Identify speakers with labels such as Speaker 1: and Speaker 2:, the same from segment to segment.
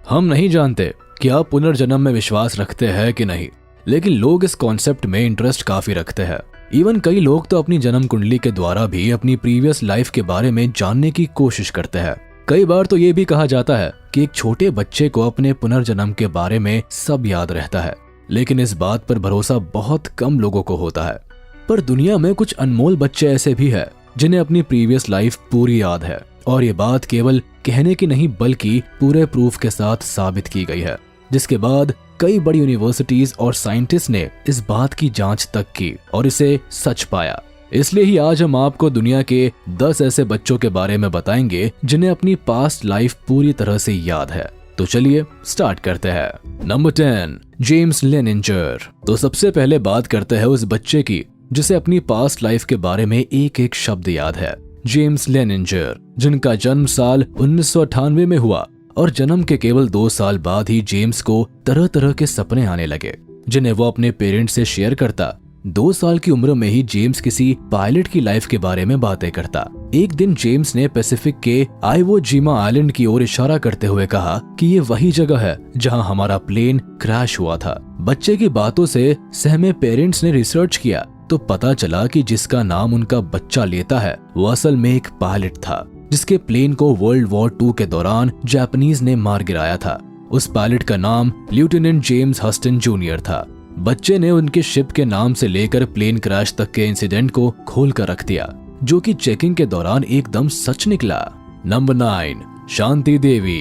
Speaker 1: हम नहीं जानते कि आप पुनर्जन्म में विश्वास रखते हैं कि नहीं, लेकिन लोग इस कॉन्सेप्ट में इंटरेस्ट काफी रखते हैं। इवन कई लोग तो अपनी जन्म कुंडली के द्वारा भी अपनी प्रीवियस लाइफ के बारे में जानने की कोशिश करते हैं। कई बार तो ये भी कहा जाता है कि एक छोटे बच्चे को अपने पुनर्जन्म के बारे में सब याद रहता है, लेकिन इस बात पर भरोसा बहुत कम लोगों को होता है। पर दुनिया में कुछ अनमोल बच्चे ऐसे भी हैं जिन्हें अपनी प्रीवियस लाइफ पूरी याद है, और ये बात केवल कहने की नहीं बल्कि पूरे प्रूफ के साथ साबित की गई है, जिसके बाद कई बड़ी यूनिवर्सिटीज और साइंटिस्ट ने इस बात की जांच तक की और इसे सच पाया। इसलिए ही आज हम आपको दुनिया के 10 ऐसे बच्चों के बारे में बताएंगे जिन्हें अपनी पास्ट लाइफ पूरी तरह से याद है। तो चलिए स्टार्ट करते हैं। Number 10, James Leininger. तो सबसे पहले बात करते हैं उस बच्चे की जिसे अपनी पास्ट लाइफ के बारे में एक एक शब्द याद है। जेम्स लेनिंजर, जिनका जन्म साल 1998 में हुआ और जन्म के केवल 2 साल बाद ही जेम्स को तरह तरह के सपने आने लगे, जिन्हें वो अपने पेरेंट्स से शेयर करता। 2 साल की उम्र में ही जेम्स किसी पायलट की लाइफ के बारे में बातें करता। एक दिन जेम्स ने पैसिफिक के आइवो जिमा आइलैंड की ओर इशारा करते हुए कहा कि ये वही जगह है जहां हमारा प्लेन क्रैश हुआ था। बच्चे की बातों से सहमे पेरेंट्स ने रिसर्च किया तो पता चला कि जिसका नाम उनका बच्चा लेता है वो असल में एक पायलट था, जिसके प्लेन को वर्ल्ड वॉर 2 के दौरान जापानीज ने मार गिराया था। उस पायलट का नाम लेफ्टिनेंट जेम्स हस्टन जूनियर था। बच्चे ने उनके शिप के नाम से लेकर प्लेन क्रैश तक के इंसिडेंट को खोल कर रख दिया, जो कि चेकिंग के दौरान एकदम सच निकला। नंबर 9, शांति देवी।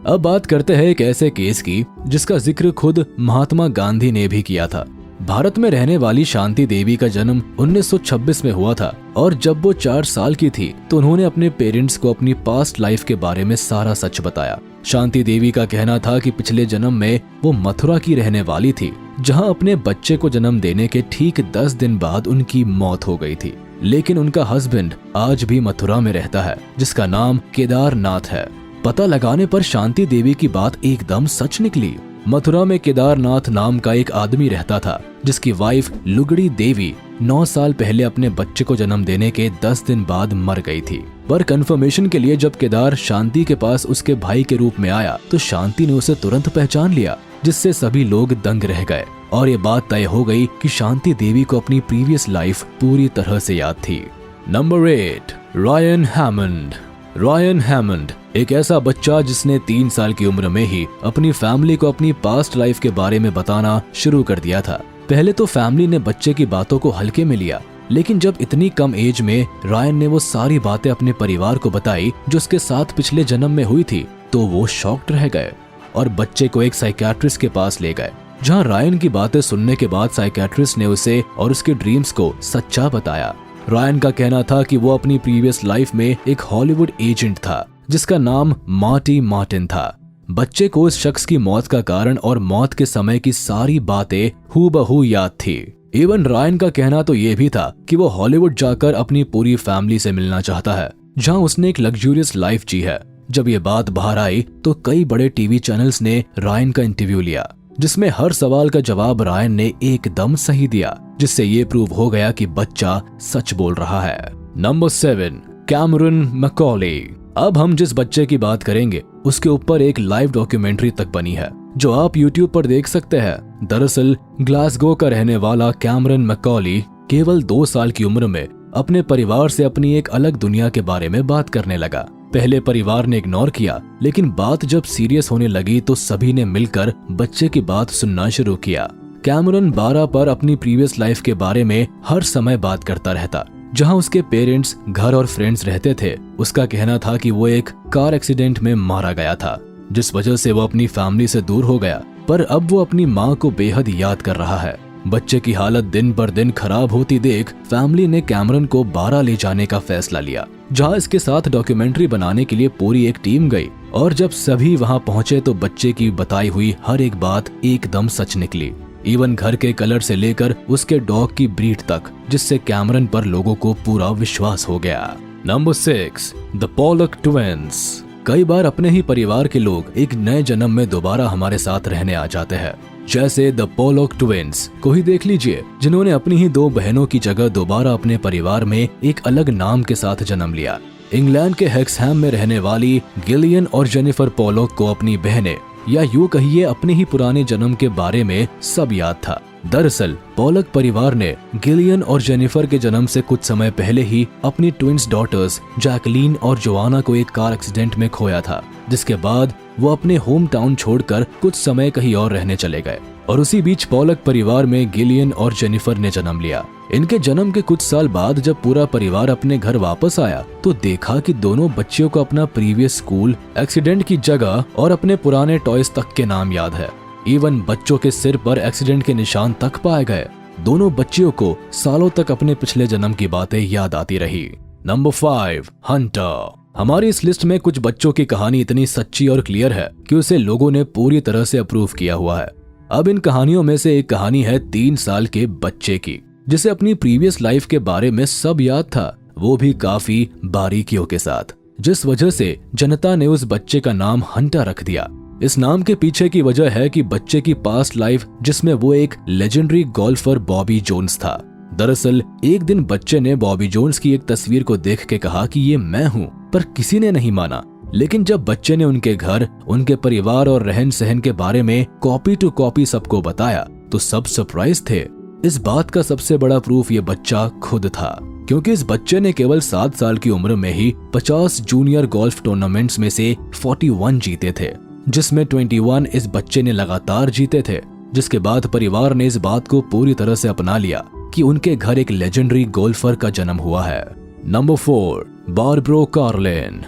Speaker 1: अब बात करते हैं एक ऐसे केस की जिसका जिक्र खुद महात्मा गांधी ने भी किया था। भारत में रहने वाली शांति देवी का जन्म 1926 में हुआ था और जब वो 4 साल की थी तो उन्होंने अपने पेरेंट्स को अपनी पास्ट लाइफ के बारे में सारा सच बताया। शांति देवी का कहना था कि पिछले जन्म में वो मथुरा की रहने वाली थी, जहां अपने बच्चे को जन्म देने के ठीक 10 दिन बाद उनकी मौत हो गई थी। लेकिन उनका हस्बैंड आज भी मथुरा में रहता है, जिसका नाम केदारनाथ है। पता लगाने पर शांति देवी की बात एकदम सच निकली। मथुरा में केदारनाथ नाम का एक आदमी रहता था, जिसकी वाइफ लुगड़ी देवी 9 साल पहले अपने बच्चे को जन्म देने के 10 दिन बाद मर गई थी। पर कंफर्मेशन के लिए जब केदार शांति के पास उसके भाई के रूप में आया तो शांति ने उसे तुरंत पहचान लिया, जिससे सभी लोग दंग रह गए और ये बात तय हो गई कि शांति देवी को अपनी प्रीवियस लाइफ पूरी तरह से याद थी। Number 8, Ryan Hammond. Ryan Hammond एक ऐसा बच्चा जिसने 3 साल की उम्र में ही अपनी फैमिली को अपनी पास्ट लाइफ के बारे में बताना शुरू कर दिया था। पहले तो फैमिली ने बच्चे की बातों को हल्के में लिया, लेकिन जब इतनी कम एज में रायन ने वो सारी बातें अपने परिवार को बताई जो उसके साथ पिछले जन्म में हुई थी, तो वो शॉक्ड रह गए और बच्चे को एक साइकियाट्रिस्ट के पास ले गए, जहां रायन की बातें सुनने के बाद साइकियाट्रिस्ट ने उसे और उसके ड्रीम्स को सच्चा बताया। रायन का कहना था कि वो अपनी प्रीवियस लाइफ में एक हॉलीवुड एजेंट था जिसका नाम मार्टी मार्टिन था। बच्चे को इस शख्स की मौत का कारण और मौत के समय की सारी बातें हूबहू याद थी। इवन रायन का कहना तो ये भी था कि वो हॉलीवुड जाकर अपनी पूरी फैमिली से मिलना चाहता है, जहां उसने एक लग्जूरियस लाइफ जी है। जब ये बात बाहर आई तो कई बड़े टीवी चैनल्स ने रायन का इंटरव्यू लिया, जिसमें हर सवाल का जवाब रायन ने एकदम सही दिया, जिससे ये प्रूव हो गया कि बच्चा सच बोल रहा है। Number 7, Cameron Macaulay. अब हम जिस बच्चे की बात करेंगे उसके ऊपर एक लाइव डॉक्यूमेंट्री तक बनी है, जो आप YouTube पर देख सकते हैं। दरअसल ग्लासगो का रहने वाला कैमरन मैकॉली केवल 2 साल की उम्र में अपने परिवार से अपनी एक अलग दुनिया के बारे में बात करने लगा। पहले परिवार ने इग्नोर किया, लेकिन बात जब सीरियस होने लगी तो सभी ने मिलकर बच्चे की बात सुनना शुरू किया। कैमरन 12 पर अपनी प्रीवियस लाइफ के बारे में हर समय बात करता रहता, जहां उसके पेरेंट्स, घर और फ्रेंड्स रहते थे। उसका कहना था कि वो एक कार एक्सीडेंट में मारा गया था, जिस वजह से वो अपनी फैमिली से दूर हो गया, पर अब वो अपनी माँ को बेहद याद कर रहा है। बच्चे की हालत दिन पर दिन खराब होती देख फैमिली ने कैमरन को 12 ले जाने का फैसला लिया, जहां इसके साथ डॉक्यूमेंट्री बनाने के लिए पूरी एक टीम गई। और जब सभी वहां पहुंचे तो बच्चे की बताई हुई हर एक बात एकदम सच निकली। इवन घर के कलर से लेकर उसके डॉग की ब्रीड तक, जिससे कैमरन पर लोगों को पूरा विश्वास हो गया। Number 6, the Pollock twins. कई बार अपने ही परिवार के लोग एक नए जन्म में दोबारा हमारे साथ रहने आ जाते हैं, जैसे द पोलक ट्विंस को ही देख लीजिए, जिन्होंने अपनी ही 2 बहनों की जगह दोबारा अपने परिवार में एक अलग नाम के साथ जन्म लिया। इंग्लैंड के हेक्सहैम में रहने वाली गिलियन और जेनिफर पोलक को अपनी बहनें या यूं कहिए अपने ही पुराने जन्म के बारे में सब याद था। दरअसल पॉलक परिवार ने गिलियन और जेनिफर के जन्म से कुछ समय पहले ही अपनी ट्विंस डॉटर्स जैकलीन और जोआना को एक कार एक्सीडेंट में खोया था, जिसके बाद वो अपने होम टाउन छोड़कर कुछ समय कहीं और रहने चले गए। और उसी बीच पॉलक परिवार में गिलियन और जेनिफर ने जन्म लिया। इनके जन्म के कुछ साल बाद जब पूरा परिवार अपने घर वापस आया तो देखा कि दोनों बच्चियों को अपना प्रीवियस स्कूल, एक्सीडेंट की जगह और अपने पुराने टॉयज तक के नाम याद है। इवन बच्चों के सिर पर एक्सीडेंट के निशान तक पाए गए। दोनों बच्चियों को सालों तक अपने पिछले जन्म की बातें याद आती रही। Number 5, Hunter. हमारी इस लिस्ट में कुछ बच्चों की कहानी इतनी सच्ची और क्लियर है कि उसे लोगों ने पूरी तरह से अप्रूव किया हुआ है। अब इन कहानियों में से एक कहानी है 3 साल के बच्चे की, जिसे अपनी प्रीवियस लाइफ के बारे में सब याद था, वो भी काफी बारीकियों के साथ, जिस वजह से जनता ने उस बच्चे का नाम हंटर रख दिया। इस नाम के पीछे की वजह है कि बच्चे की पास्ट लाइफ जिसमें वो एक लेजेंडरी गोल्फर बॉबी जोन्स था। दरअसल एक दिन बच्चे ने बॉबी जोन्स की एक तस्वीर को देख के कहा कि ये मैं हूँ, पर किसी ने नहीं माना। लेकिन जब बच्चे ने उनके घर, उनके परिवार और रहन सहन के बारे में कॉपी टू कॉपी सबको बताया तो सब सरप्राइज थे। इस बात का सबसे बड़ा प्रूफ ये बच्चा खुद था, क्योंकि इस बच्चे ने केवल 7 साल की उम्र में ही 50 जूनियर गोल्फ टूर्नामेंट्स में से 41 जीते थे, जिसमें 21 इस बच्चे ने लगातार जीते थे। जिसके बाद परिवार ने इस बात को पूरी तरह से अपना लिया कि उनके घर एक लेजेंडरी गोल्फर का जन्म हुआ है। Number 4, Barbro Karlen.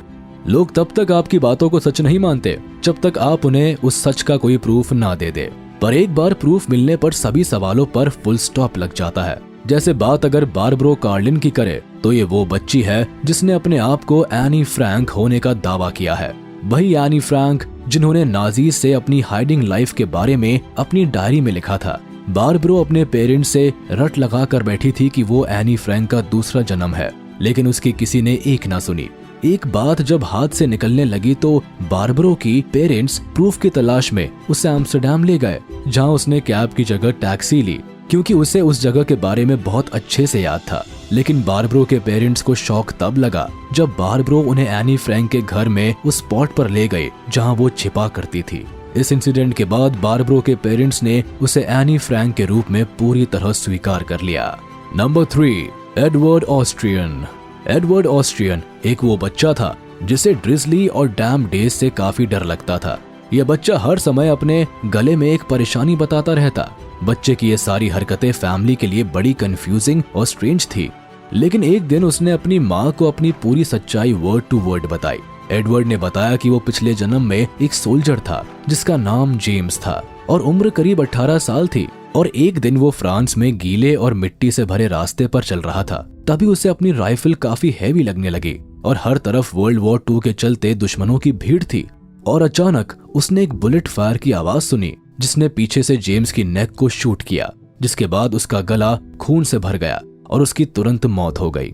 Speaker 1: लोग तब तक आपकी बातों को सच नहीं मानते जब तक आप उन्हें उस सच का कोई प्रूफ ना दे दे, पर एक बार प्रूफ मिलने पर सभी सवालों पर फुल स्टॉप लग जाता है। जैसे बात अगर बारबरो कार्लिन की करे तो ये वो बच्ची है जिसने अपने आप को एनी फ्रैंक होने का दावा किया है। वही एनी फ्रैंक जिन्होंने नाजीज से अपनी हाइडिंग लाइफ के बारे में अपनी डायरी में लिखा था। बारबरो अपने पेरेंट्स से रट लगा कर बैठी थी कि वो एनी फ्रैंक का दूसरा जन्म है, लेकिन उसकी किसी ने एक ना सुनी। एक बात जब हाथ से निकलने लगी तो बारबरो की पेरेंट्स प्रूफ की तलाश में उसे एम्स्टर्डम ले गए, जहां उसने कैब की जगह टैक्सी ली, क्योंकि उसे उस जगह के बारे में बहुत अच्छे से याद था। लेकिन बारबरो के पेरेंट्स को शौक तब लगा जब बारबरो उन्हें एनी फ्रैंक के घर में उस स्पॉट पर ले गए जहां वो छिपा करती थी। इस इंसिडेंट के बाद बारबरो के पेरेंट्स ने उसे एनी फ्रैंक के रूप में पूरी तरह स्वीकार कर लिया। Number 3, Edward Austrian. Edward Austrian एक वो बच्चा था जिसे ड्रिजली और डैम डेज से काफी डर लगता था। यह बच्चा हर समय अपने गले में एक परेशानी बताता रहता। बच्चे की ये सारी हरकतें फैमिली के लिए बड़ी कंफ्यूजिंग और स्ट्रेंज थी। लेकिन एक दिन उसने अपनी माँ को अपनी पूरी सच्चाई वर्ड टू वर्ड बताई। एडवर्ड ने बताया कि वो पिछले जन्म में एक सोल्जर था जिसका नाम जेम्स था और उम्र करीब 18 साल थी। और एक दिन वो फ्रांस में गीले और मिट्टी से भरे रास्ते पर चल रहा था। तभी उसे अपनी राइफल काफी हैवी लगने लगी और हर तरफ वर्ल्ड वॉर 2 के चलते दुश्मनों की भीड़ थी। और अचानक उसने एक बुलेट फायर की आवाज सुनी जिसने पीछे से जेम्स की नेक को शूट किया, जिसके बाद उसका गला खून से भर गया और उसकी तुरंत मौत हो गई।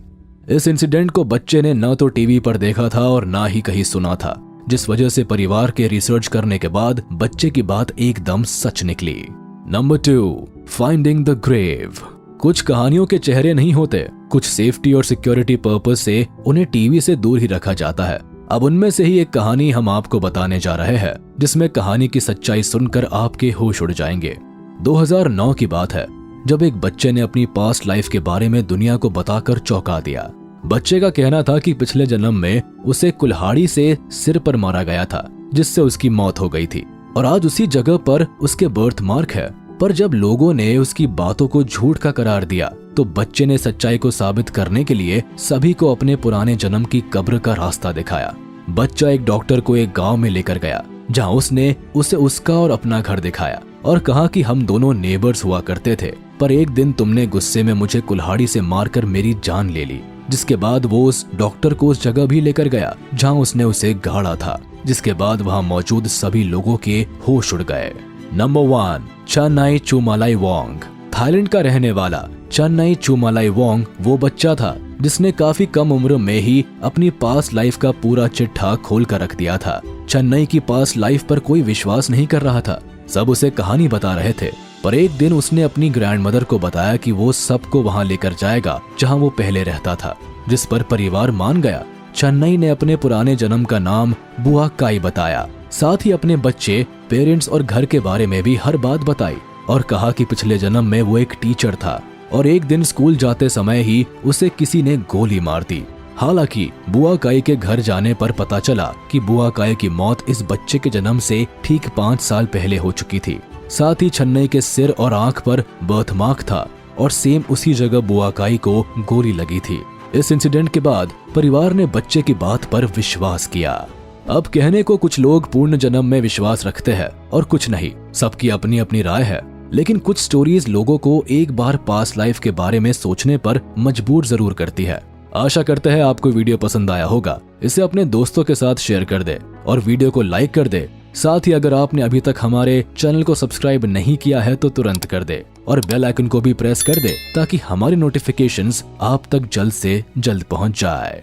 Speaker 1: इस इंसिडेंट को बच्चे ने न तो टीवी पर देखा था और ना ही कहीं सुना था, जिस वजह से परिवार के रिसर्च करने के बाद बच्चे की बात एकदम सच निकली। Number 2, finding the grave. कुछ कहानियों के चेहरे नहीं होते, कुछ सेफ्टी और सिक्योरिटी पर्पस से उन्हें टीवी से दूर ही रखा जाता है। अब उनमें से ही एक कहानी हम आपको बताने जा रहे हैं, जिसमें कहानी की सच्चाई सुनकर आपके होश उड़ जाएंगे। 2009 की बात है जब एक बच्चे ने अपनी पास्ट लाइफ के बारे में दुनिया को बताकर चौंका दिया। बच्चे का कहना था कि पिछले जन्म में उसे कुल्हाड़ी से सिर पर मारा गया था, जिससे उसकी मौत हो गई थी और आज उसी जगह पर उसके बर्थ मार्क है। पर जब लोगों ने उसकी बातों को झूठ का करार दिया तो बच्चे ने सच्चाई को साबित करने के लिए सभी को अपने पुराने जन्म की कब्र का रास्ता दिखाया। बच्चा एक डॉक्टर को एक गांव में लेकर गया, जहां उसने उसे उसका और अपना घर दिखाया और कहा कि हम दोनों नेबर्स हुआ करते थे, पर एक दिन तुमने गुस्से में मुझे कुल्हाड़ी से मारकर मेरी जान ले ली। जिसके बाद वो उस डॉक्टर को उस जगह भी लेकर गया जहां उसने उसे गाड़ा था, जिसके बाद वहां मौजूद सभी लोगों के होश उड़ गए। Number 1, Chanai Choomalaiwong. Thailand का रहने वाला चन्नाई चुमालाई वोंग वो बच्चा था जिसने काफी कम उम्र में ही अपनी पास्ट लाइफ का पूरा चिट्ठा खोल कर रख दिया था। चन्नाई की पास्ट लाइफ पर कोई विश्वास नहीं कर रहा था, सब उसे कहानी बता रहे थे। पर एक दिन उसने अपनी ग्रैंडमदर को बताया कि वो सबको वहां लेकर जाएगा जहां वो पहले रहता था, जिस पर परिवार मान गया चेन्नई ने अपने पुराने जन्म का नाम बुआ काई बताया। साथ ही अपने बच्चे, पेरेंट्स और घर के बारे में भी हर बात बताई और कहा कि पिछले जन्म में वो एक टीचर था और एक दिन स्कूल जाते समय ही उसे किसी ने गोली मार दी। हालांकि बुआ काई के घर जाने पर पता चला कि बुआ काई की मौत इस बच्चे के जन्म से ठीक 5 साल पहले हो चुकी थी। साथ ही चेन्नई के सिर और आंख पर बर्थमार्क था और सेम उसी जगह बुआ काई को गोली लगी थी। इस इंसिडेंट के बाद परिवार ने बच्चे की बात पर विश्वास किया। अब कहने को कुछ लोग पूर्ण जन्म में विश्वास रखते हैं और कुछ नहीं, सबकी अपनी अपनी राय है। लेकिन कुछ स्टोरीज लोगों को एक बार पास्ट लाइफ के बारे में सोचने पर मजबूर जरूर करती है। आशा करते हैं आपको वीडियो पसंद आया होगा। इसे अपने दोस्तों के साथ शेयर कर दे और वीडियो को लाइक कर दे। साथ ही अगर आपने अभी तक हमारे चैनल को सब्सक्राइब नहीं किया है तो तुरंत कर दे और बेल आइकन को भी प्रेस कर दे ताकि हमारी नोटिफिकेशंस आप तक जल्द से जल्द पहुंच जाए।